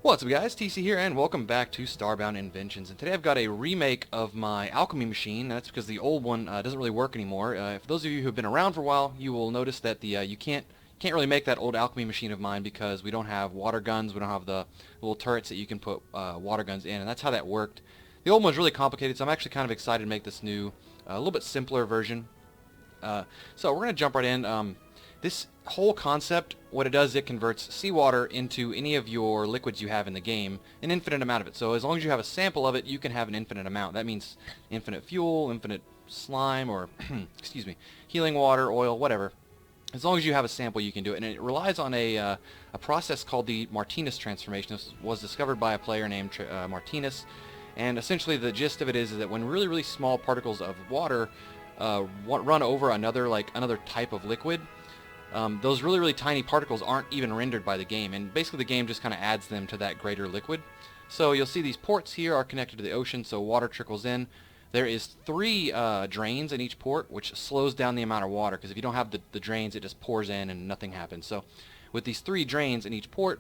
What's up guys, TC here and welcome back to Starbound Inventions. And today I've got a remake of my Alchemy machine. That's because the old one doesn't really work anymore. For those of you who've been around for a while, you will notice that you can't really make that old Alchemy machine of mine because we don't have water guns, we don't have the little turrets that you can put water guns in, and that's how that worked. The old one's really complicated, so I'm actually kind of excited to make this new, a little bit simpler version. So we're going to jump right in. This whole concept, what it does, it converts seawater into any of your liquids you have in the game, an infinite amount of it. So as long as you have a sample of it, you can have an infinite amount. That means infinite fuel, infinite slime, or excuse me, healing water, oil, whatever. As long as you have a sample, you can do it. And it relies on a process called the Martinez transformation. This was discovered by a player named Martinez. And essentially the gist of it is that when really, really small particles of water run over another type of liquid, those really, really tiny particles aren't even rendered by the game, and basically the game just kind of adds them to that greater liquid. So you'll see these ports here are connected to the ocean, so water trickles in. There is 3 drains in each port, which slows down the amount of water, because if you don't have the drains, it just pours in and nothing happens. So with these 3 drains in each port,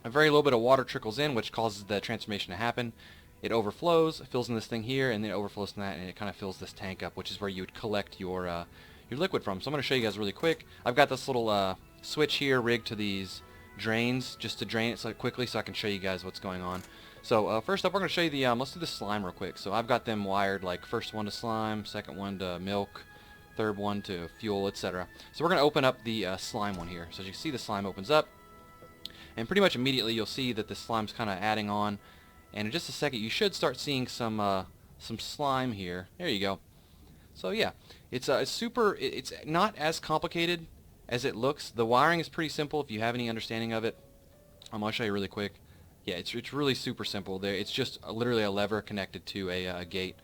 a very little bit of water trickles in, which causes the transformation to happen. It overflows, fills in this thing here, and then it overflows from that, and it kind of fills this tank up, which is where you would collect your liquid from. So I'm going to show you guys really quick. I've got this little switch here rigged to these drains just to drain it so quickly so I can show you guys what's going on. So first up, we're going to show you the, let's do the slime real quick. So I've got them wired, like first one to slime, second one to milk, third one to fuel, etc. So we're going to open up the slime one here. So as you can see, the slime opens up, and pretty much immediately you'll see that the slime's kind of adding on. And in just a second, you should start seeing some slime here. There you go. So yeah, it's it's not as complicated as it looks. The wiring is pretty simple if you have any understanding of it. I'll show you really quick. Yeah, it's really super simple. It's just literally a lever connected to a gate.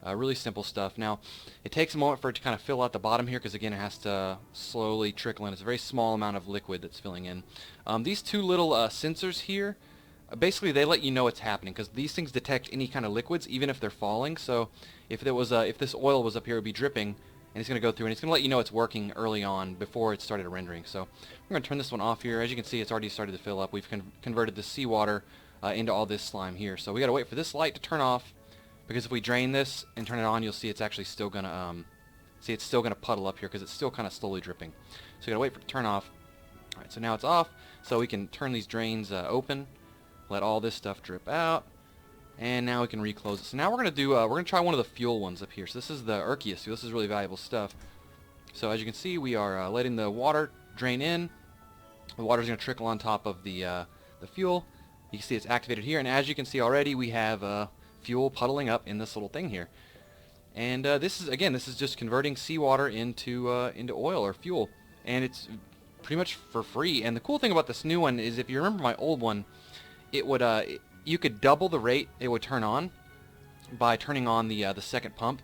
Really simple stuff. Now, it takes a moment for it to kind of fill out the bottom here because again it has to slowly trickle in. It's a very small amount of liquid that's filling in. These 2 little sensors here, basically they let you know what's happening because these things detect any kind of liquids even if they're falling. So if this oil was up here, it would be dripping, and it's going to go through and it's going to let you know it's working early on before it started rendering. So we're going to turn this one off here. As you can see, it's already started to fill up. We've converted the seawater into all this slime here. So we got to wait for this light to turn off, because if we drain this and turn it on, you'll see it's actually still going to puddle up here because it's still kind of slowly dripping. So we got to wait for it to turn off. All right, so now it's off, so we can turn these drains open. Let all this stuff drip out, and now we can reclose it. So now we're gonna try one of the fuel ones up here. So this is the Urkius fuel. This is really valuable stuff. So as you can see, we are letting the water drain in. The water is gonna trickle on top of the fuel. You can see it's activated here, and as you can see already, we have fuel puddling up in this little thing here. And this is just converting seawater into oil or fuel, and it's pretty much for free. And the cool thing about this new one is, if you remember my old one, it would you could double the rate it would turn on by turning on the second pump.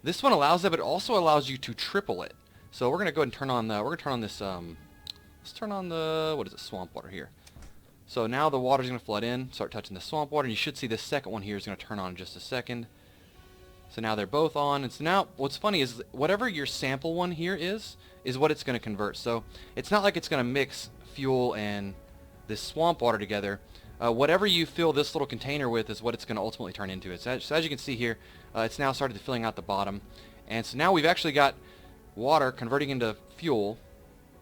This one allows that, but it also allows you to triple it. So we're gonna go ahead and turn on this. Let's turn on the, what is it, swamp water here. So now the water's gonna flood in, start touching the swamp water, and you should see this second one here is gonna turn on in just a second. So now they're both on, and so now what's funny is whatever your sample one here is what it's gonna convert. So it's not like it's gonna mix fuel and this swamp water together. Whatever you fill this little container with is what it's going to ultimately turn into. So as you can see here, it's now started filling out the bottom. And so now we've actually got water converting into fuel,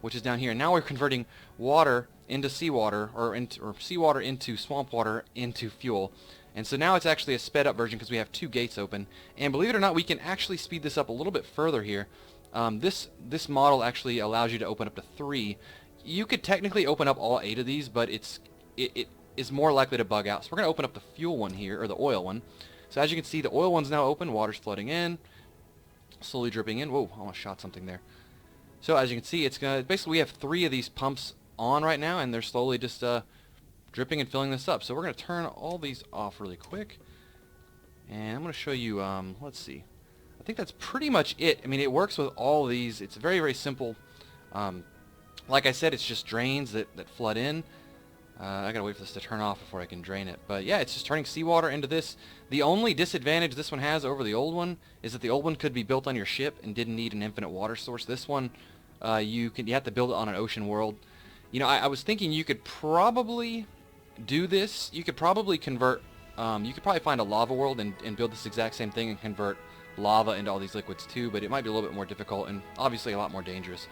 which is down here. And now we're converting water into seawater, or seawater into swamp water into fuel. And so now it's actually a sped up version because we have 2 gates open. And believe it or not, we can actually speed this up a little bit further here. This model actually allows you to open up to 3. You could technically open up all 8 of these, but it is more likely to bug out. So we're going to open up the fuel one here, or the oil one. So as you can see, the oil one's now open. Water's flooding in, slowly dripping in. Whoa, almost shot something there. So as you can see, it's gonna basically, we have 3 of these pumps on right now, and they're slowly just dripping and filling this up. So we're going to turn all these off really quick, and I'm going to show you. Let's see. I think that's pretty much it. I mean, it works with all of these. It's very, very simple. Like I said, it's just drains that flood in. I gotta wait for this to turn off before I can drain it. But yeah, it's just turning seawater into this. The only disadvantage this one has over the old one is that the old one could be built on your ship and didn't need an infinite water source. This one, you have to build it on an ocean world. You know, I was thinking you could probably do this, you could probably convert, you could probably find a lava world and build this exact same thing and convert lava into all these liquids too, but it might be a little bit more difficult and obviously a lot more dangerous.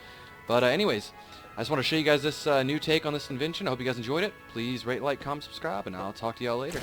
But anyways, I just want to show you guys this new take on this invention. I hope you guys enjoyed it. Please rate, like, comment, subscribe, and I'll talk to y'all later.